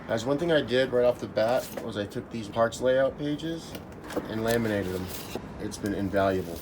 Guys, one thing I did right off the bat was I took these parts layout pages and laminated them. It's been invaluable.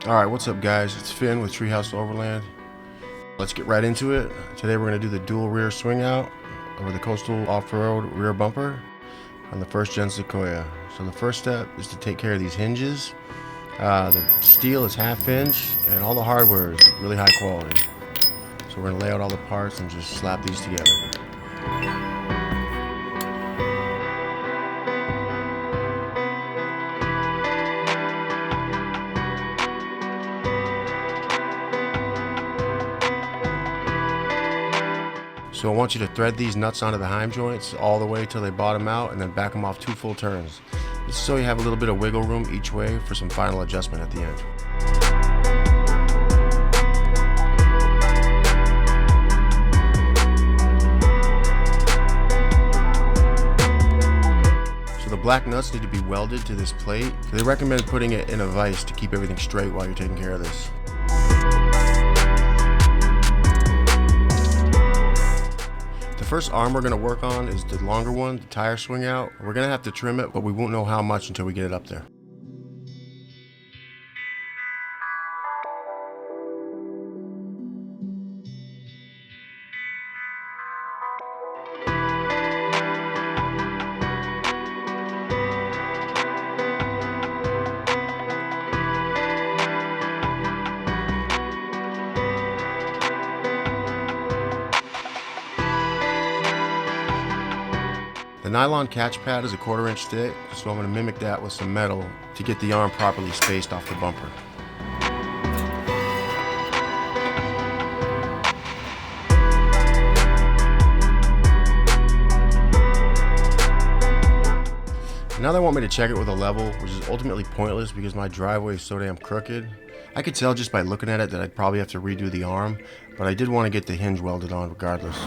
Alright, what's up guys? It's Finn with Treehouse Overland. Let's get right into it. Today we're going to do the dual rear swing out over the Coastal Offroad rear bumper on the first gen Sequoia. So the first step is to take care of these hinges. The steel is half inch and all the hardware is really high quality. So we're going to lay out all the parts and just slap these together. So I want you to thread these nuts onto the heim joints all the way till they bottom out and then back them off 2 full turns. This is so you have a little bit of wiggle room each way for some final adjustment at the end. So the black nuts need to be welded to this plate. So they recommend putting it in a vise to keep everything straight while you're taking care of this. The first arm we're going to work on is the longer one, the tire swing out. We're going to have to trim it, but we won't know how much until we get it up there. The nylon catch pad is a 1/4 inch thick, so I'm going to mimic that with some metal to get the arm properly spaced off the bumper. Now they want me to check it with a level, which is ultimately pointless because my driveway is so damn crooked. I could tell just by looking at it that I'd probably have to redo the arm, but I did want to get the hinge welded on regardless.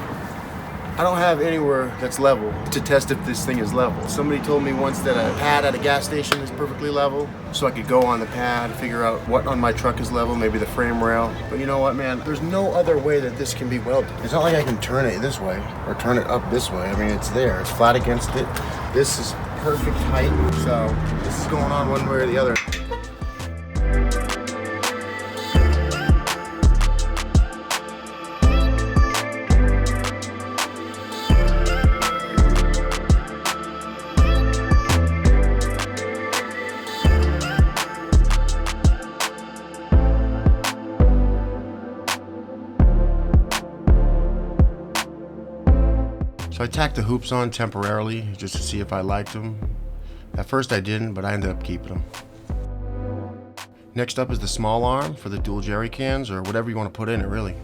I don't have anywhere that's level to test if this thing is level. Somebody told me once that a pad at a gas station is perfectly level, so I could go on the pad and figure out what on my truck is level, maybe the frame rail. But you know what, man? There's no other way that this can be welded. It's not like I can turn it this way or turn it up this way. I mean, it's there. It's flat against it. This is perfect height, so this is going on one way or the other. So I tacked the hoops on temporarily just to see if I liked them. At first I didn't, but I ended up keeping them. Next up is the small arm for the dual jerry cans, or whatever you want to put in it really.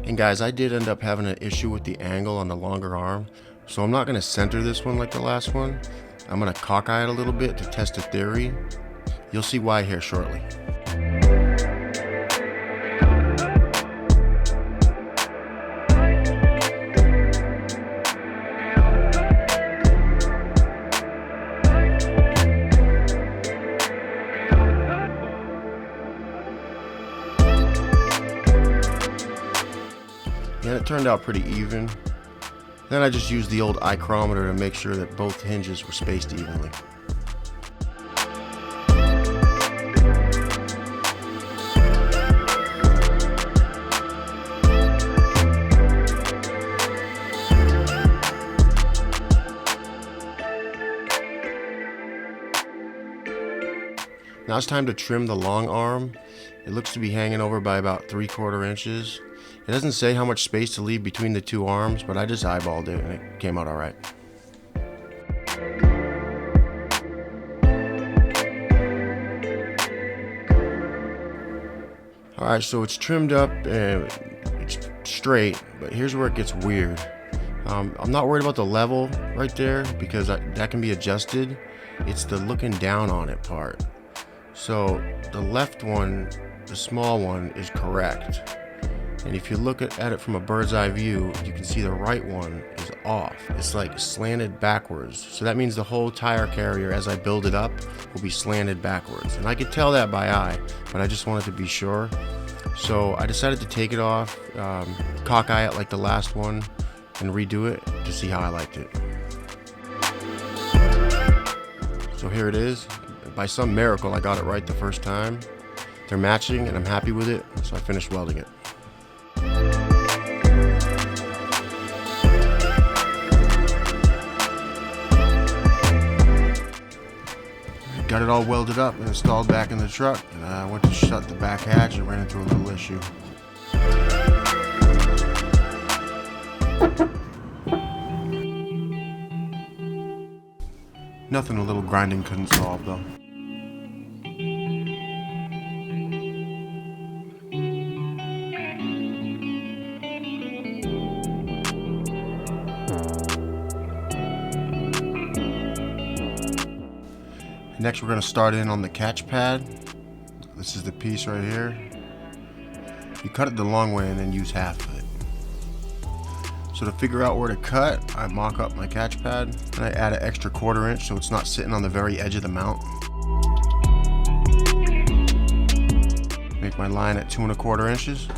And guys, I did end up having an issue with the angle on the longer arm, so I'm not going to center this one like the last one. I'm going to cockeye it a little bit to test a theory. You'll see why here shortly. And it turned out pretty even. Then I just used the old ichrometer to make sure that both hinges were spaced evenly. Now it's time to trim the long arm. It looks to be hanging over by about 3/4 inches. It doesn't say how much space to leave between the two arms, but I just eyeballed it and it came out all right. Alright, so it's trimmed up and it's straight, but here's where it gets weird. I'm not worried about the level right there because that can be adjusted. It's the looking down on it part. So the left one, the small one, is correct. And if you look at it from a bird's eye view, you can see the right one is off. It's like slanted backwards. So that means the whole tire carrier, as I build it up, will be slanted backwards. And I could tell that by eye, but I just wanted to be sure. So I decided to take it off, cockeye it like the last one, and redo it to see how I liked it. So here it is. By some miracle, I got it right the first time. They're matching and I'm happy with it, so I finished welding it. Got it all welded up and installed back in the truck, and I went to shut the back hatch and ran into a little issue. Nothing a little grinding couldn't solve though. Next we're going to start in on the catch pad. This is the piece right here. You cut it the long way and then use half of it. So to figure out where to cut, I mock up my catch pad and I add an extra 1/4 inch so it's not sitting on the very edge of the mount. Make my line at 2 1/4 inches.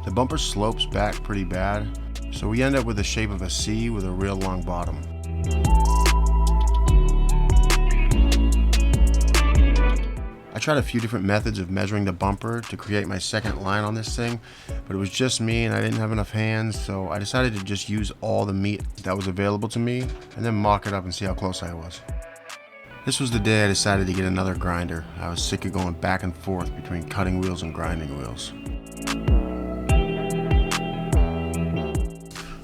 The bumper slopes back pretty bad, so we end up with the shape of a C with a real long bottom. I tried a few different methods of measuring the bumper to create my second line on this thing, but it was just me and I didn't have enough hands, so I decided to just use all the meat that was available to me and then mock it up and see how close I was. This was the day I decided to get another grinder. I was sick of going back and forth between cutting wheels and grinding wheels.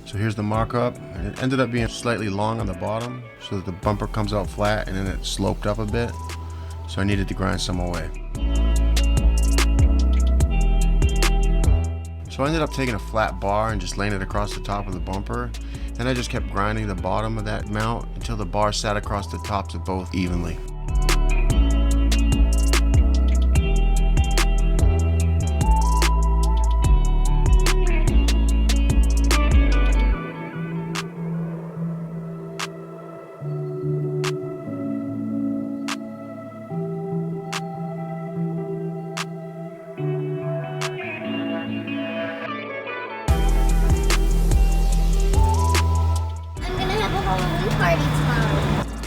So here's the mock-up, and it ended up being slightly long on the bottom so that the bumper comes out flat and then it sloped up a bit. So I needed to grind some away. So I ended up taking a flat bar and just laying it across the top of the bumper. Then I just kept grinding the bottom of that mount until the bar sat across the tops of both evenly.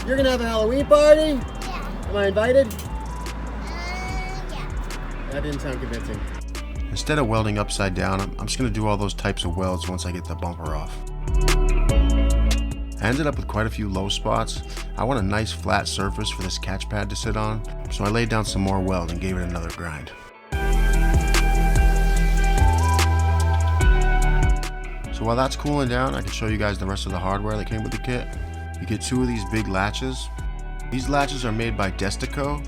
You're gonna have a Halloween party? Yeah. Am I invited? Yeah. That didn't sound convincing. Instead of welding upside down, I'm just going to do all those types of welds once I get the bumper off. I ended up with quite a few low spots. I want a nice flat surface for this catch pad to sit on, so I laid down some more weld and gave it another grind. So while that's cooling down, I can show you guys the rest of the hardware that came with the kit. You get 2 of these big latches. These latches are made by Destico.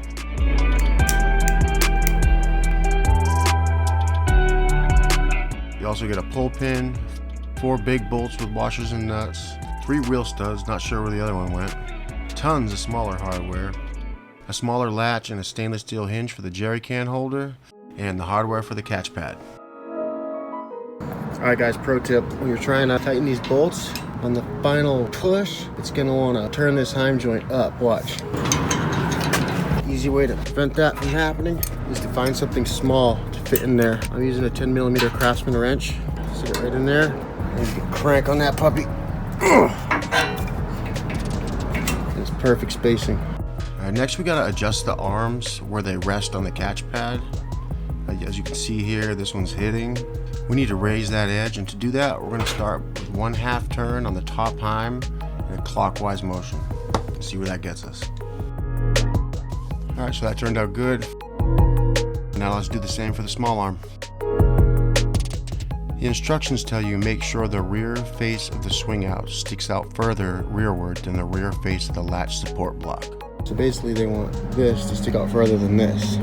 You also get a pull pin, 4 big bolts with washers and nuts, 3 wheel studs, not sure where the other one went, tons of smaller hardware, a smaller latch and a stainless steel hinge for the jerry can holder, and the hardware for the catch pad. Alright guys, pro tip, when you're trying to tighten these bolts, on the final push, it's gonna wanna turn this Hinge joint up, watch. Easy way to prevent that from happening is to find something small to fit in there. I'm using a 10mm Craftsman wrench, stick it right in there, and you can crank on that puppy. It's perfect spacing. Alright, next we gotta adjust the arms where they rest on the catch pad. As you can see here, this one's hitting. We need to raise that edge, and to do that, we're going to start with 1/2 turn on the top Hinge in a clockwise motion. See where that gets us. Alright, so that turned out good. Now let's do the same for the small arm. The instructions tell you make sure the rear face of the swing out sticks out further rearward than the rear face of the latch support block. So basically they want this to stick out further than this.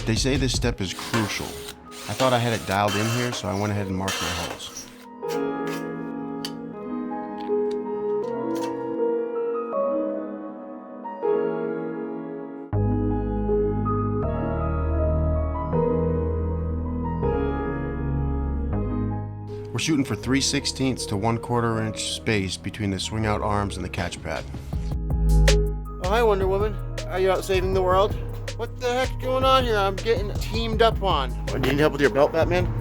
They say this step is crucial. I thought I had it dialed in here, so I went ahead and marked my holes. We're shooting for 3/16 to 1/4 inch space between the swing out arms and the catch pad. Oh, hi Wonder Woman. Are you out saving the world? What the heck's going on here? I'm getting teamed up on. Oh, do you need help with your belt, Batman?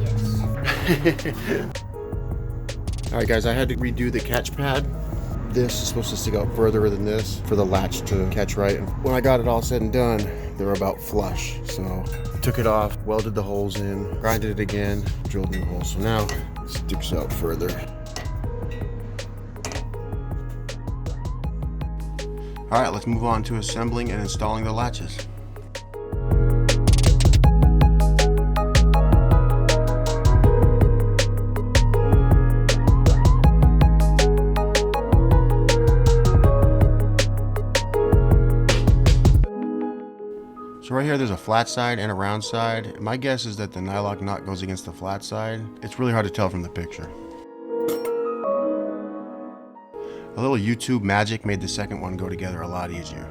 Yes. Alright guys, I had to redo the catch pad. This is supposed to stick out further than this for the latch to catch right. And when I got it all said and done, they were about flush. So I took it off, welded the holes in, grinded it again, drilled new holes. So now it sticks out further. Alright, let's move on to assembling and installing the latches. So right here there's a flat side and a round side. My guess is that the nylock nut goes against the flat side. It's really hard to tell from the picture. A little YouTube magic made the second one go together a lot easier.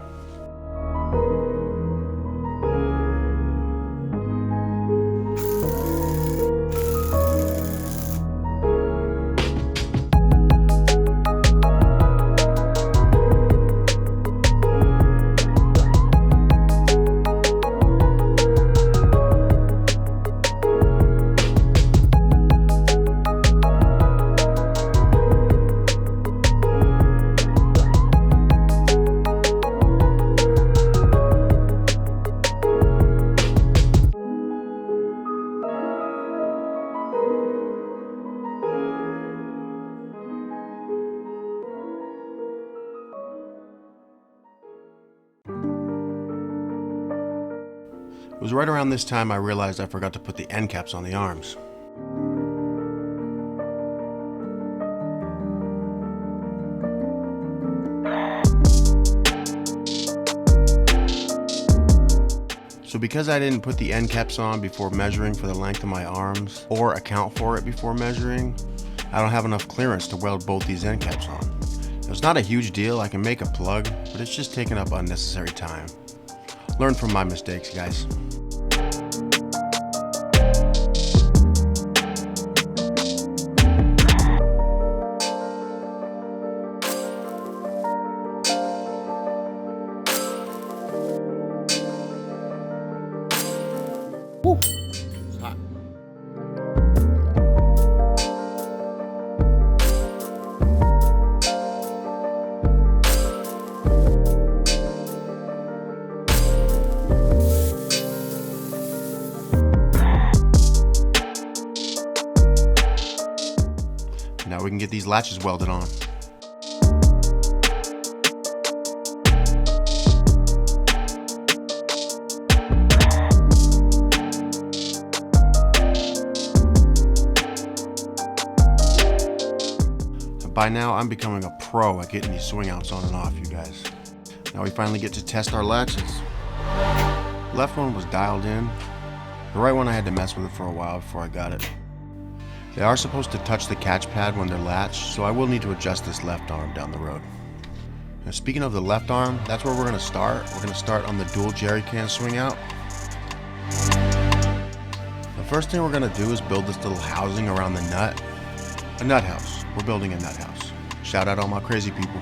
It was right around this time I realized I forgot to put the end caps on the arms. So because I didn't put the end caps on before measuring for the length of my arms, or account for it before measuring, I don't have enough clearance to weld both these end caps on. It's not a huge deal, I can make a plug, but it's just taking up unnecessary time. Learn from my mistakes, guys. Woo! It's hot. Now we can get these latches welded on. By now, I'm becoming a pro at getting these swing outs on and off, you guys. Now we finally get to test our latches. Left one was dialed in. The right one I had to mess with it for a while before I got it. They are supposed to touch the catch pad when they're latched, so I will need to adjust this left arm down the road. Now speaking of the left arm, that's where we're going to start. We're going to start on the dual jerry can swing out. The first thing we're going to do is build this little housing around the nut. A nut house. We're building a nut house. Shout out all my crazy people.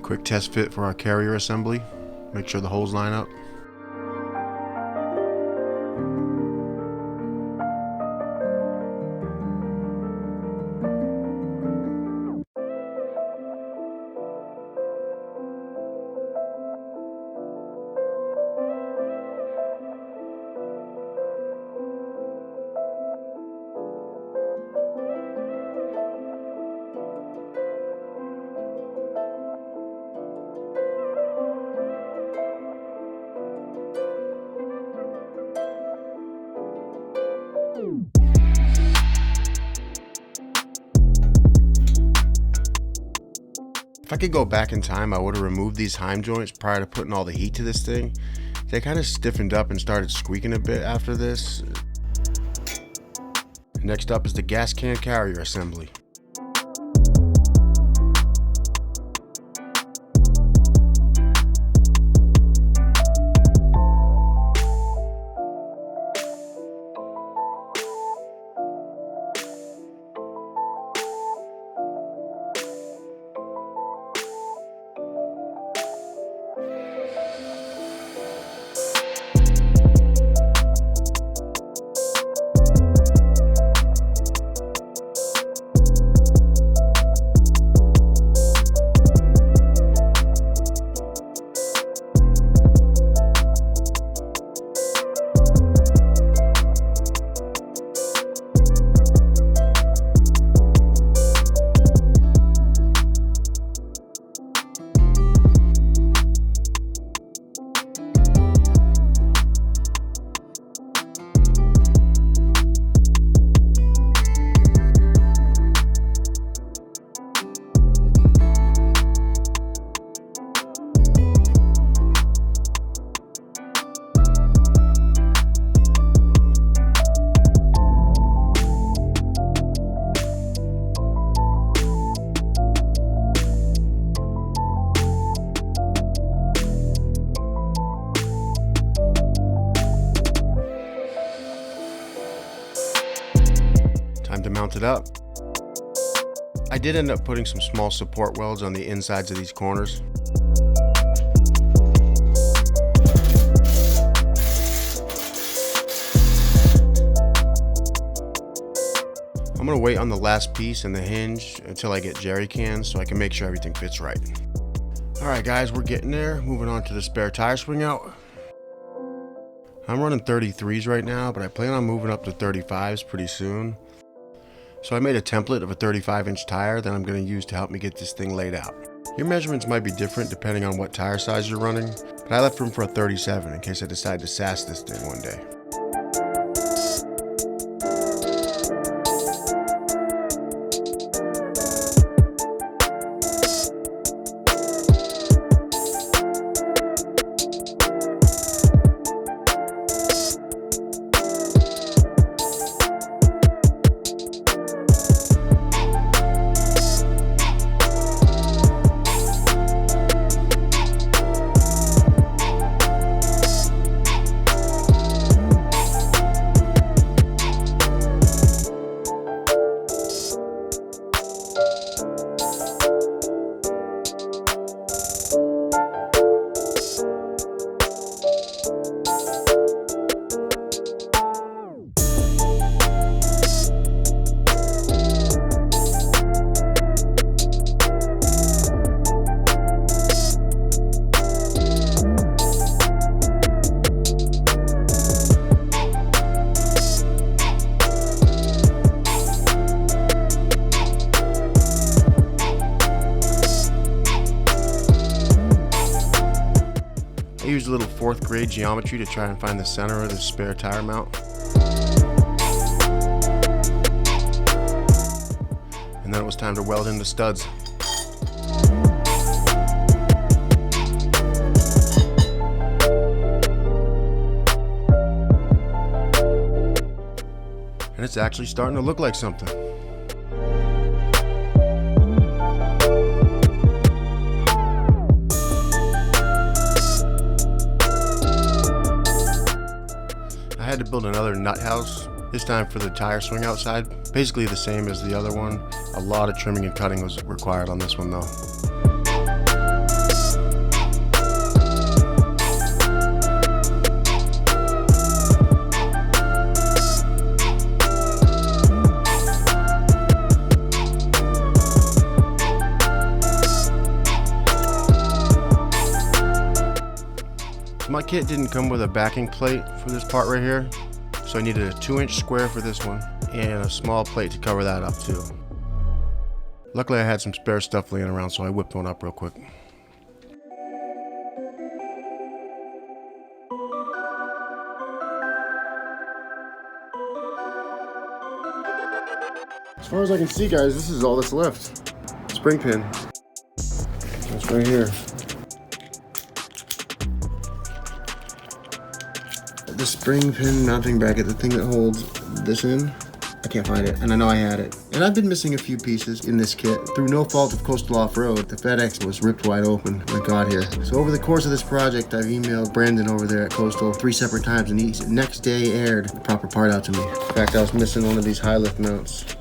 Quick test fit for our carrier assembly. Make sure the holes line up. If I could go back in time, I would have removed these heim joints prior to putting all the heat to this thing. They kind of stiffened up and started squeaking a bit after this. Next up is the gas can carrier assembly. Time to mount it up. I did end up putting some small support welds on the insides of these corners. I'm going to wait on the last piece and the hinge until I get jerry cans so I can make sure everything fits right. Alright guys, we're getting there. Moving on to the spare tire swing out. I'm running 33s right now, but I plan on moving up to 35s pretty soon. So I made a template of a 35-inch tire that I'm going to use to help me get this thing laid out. Your measurements might be different depending on what tire size you're running, but I left room for a 37 in case I decide to sass this thing one day. I used a little 4th grade geometry to try and find the center of the spare tire mount. And then it was time to weld in the studs. And it's actually starting to look like something. I had to build another nut house, this time for the tire swing outside. Basically the same as the other one. A lot of trimming and cutting was required on this one though. My kit didn't come with a backing plate for this part right here, so I needed a 2-inch square for this one and a small plate to cover that up too. Luckily I had some spare stuff laying around, so I whipped one up real quick. As far as I can see guys, this is all that's left. Spring pin. right here. The spring pin mounting bracket, the thing that holds this in, I can't find it, and I know I had it. And I've been missing a few pieces in this kit. Through no fault of Coastal Offroad, the FedEx was ripped wide open when it got here. So over the course of this project, I've emailed Brandon over there at Coastal 3 separate times, and he next day aired the proper part out to me. In fact, I was missing one of these high lift mounts.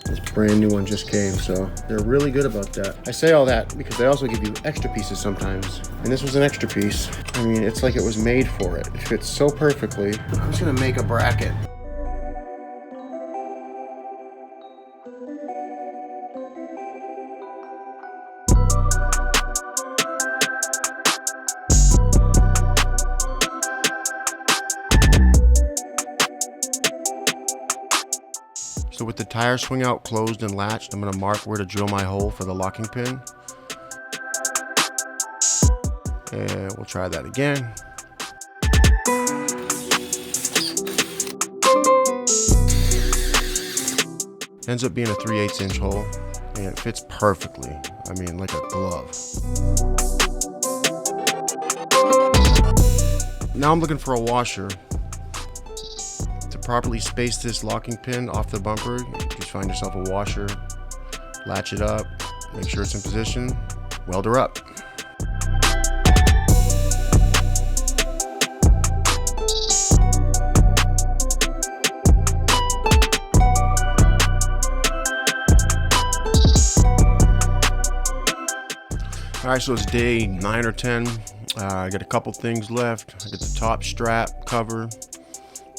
This brand new one just came, so they're really good about that. I say all that because they also give you extra pieces sometimes. And this was an extra piece. I mean, it's like it was made for it. It fits so perfectly. I'm just gonna make a bracket. So with the tire swing out closed and latched, I'm going to mark where to drill my hole for the locking pin. And we'll try that again. Ends up being a 3/8 inch hole, and it fits perfectly. I mean, like a glove. Now I'm looking for a washer. To properly space this locking pin off the bumper, just find yourself a washer, latch it up, make sure it's in position, weld her up. Alright, so it's day 9 or 10. I got a couple things left. I got the top strap cover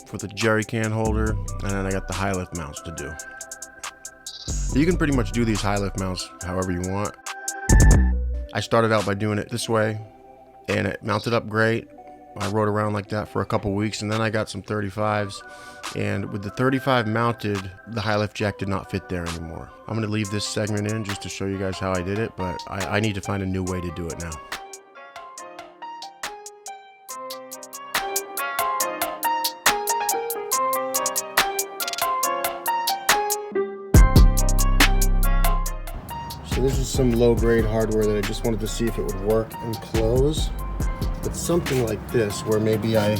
for the jerry can holder, and then I got the high lift mounts to do. You can pretty much do these high lift mounts however you want. I started out by doing it this way, and it mounted up great. I rode around like that for a couple weeks, and then I got some 35s, and with the 35 mounted, the high lift jack did not fit there anymore. I'm going to leave this segment in just to show you guys how I did it, but I need to find a new way to do it now. So this is some low-grade hardware that I just wanted to see if it would work and close. But something like this, where maybe I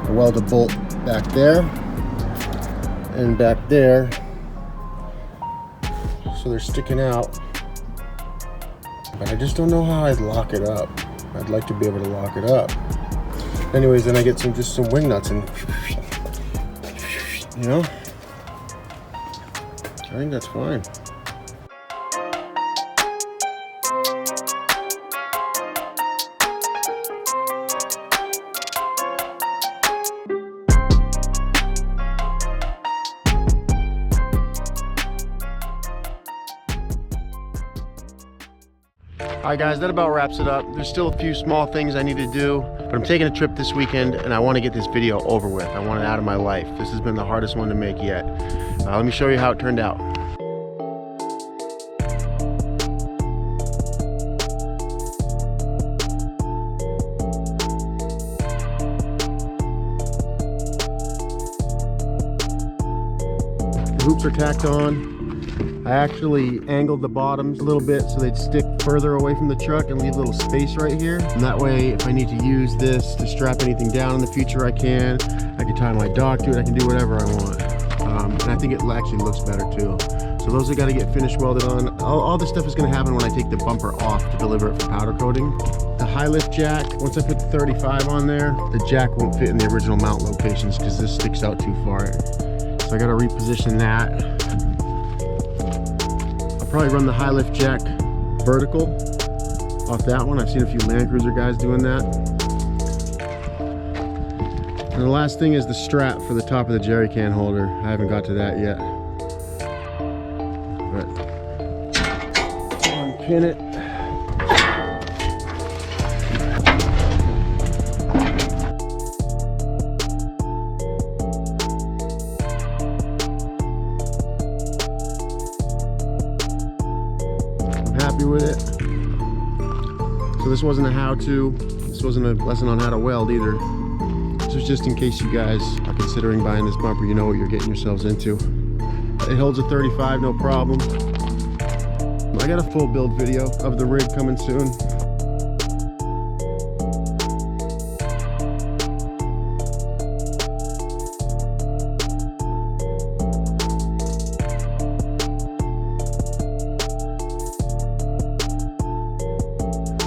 weld a bolt back there and back there, so they're sticking out. But I just don't know how I'd lock it up. I'd like to be able to lock it up. Anyways, then I get just some wing nuts and, you know, I think that's fine. Alright guys, that about wraps it up. There's still a few small things I need to do, but I'm taking a trip this weekend and I want to get this video over with. I want it out of my life. This has been the hardest one to make yet. Let me show you how it turned out. The hoops are tacked on. I actually angled the bottoms a little bit so they'd stick further away from the truck and leave a little space right here. And that way, if I need to use this to strap anything down in the future, I can. I can tie my dog to it. I can do whatever I want. And I think it actually looks better too. So those have got to get finish welded on. All this stuff is going to happen when I take the bumper off to deliver it for powder coating. The high lift jack, once I put the 35 on there, the jack won't fit in the original mount locations because this sticks out too far. So I got to reposition that. Probably run the high lift jack vertical off that one. I've seen a few Land Cruiser guys doing that. And the last thing is the strap for the top of the jerry can holder. I haven't got to that yet. But unpin it. Happy with it. So this wasn't a how-to, this wasn't a lesson on how to weld either. This was just in case you guys are considering buying this bumper, you know what you're getting yourselves into. It holds a 35, no problem. I got a full build video of the rig coming soon.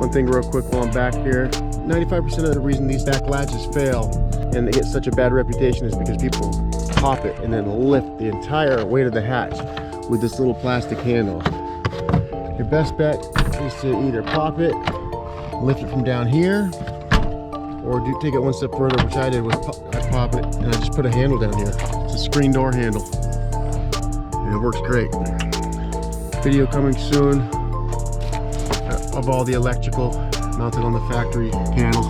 One thing real quick while I'm back here, 95% of the reason these back latches fail and they get such a bad reputation is because people pop it and then lift the entire weight of the hatch with this little plastic handle. Your best bet is to either pop it, lift it from down here, or take it one step further, which I did, was I pop it and I just put a handle down here. It's a screen door handle and it works great. Video coming soon of all the electrical mounted on the factory panel.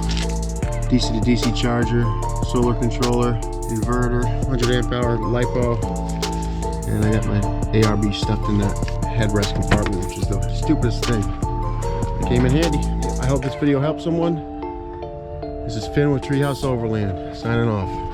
DC to DC charger, solar controller, inverter, 100 amp hour LiPo, and I got my ARB stuffed in that headrest compartment, which is the stupidest thing. It came in handy. I hope this video helps someone. This is Finn with Treehouse Overland, signing off.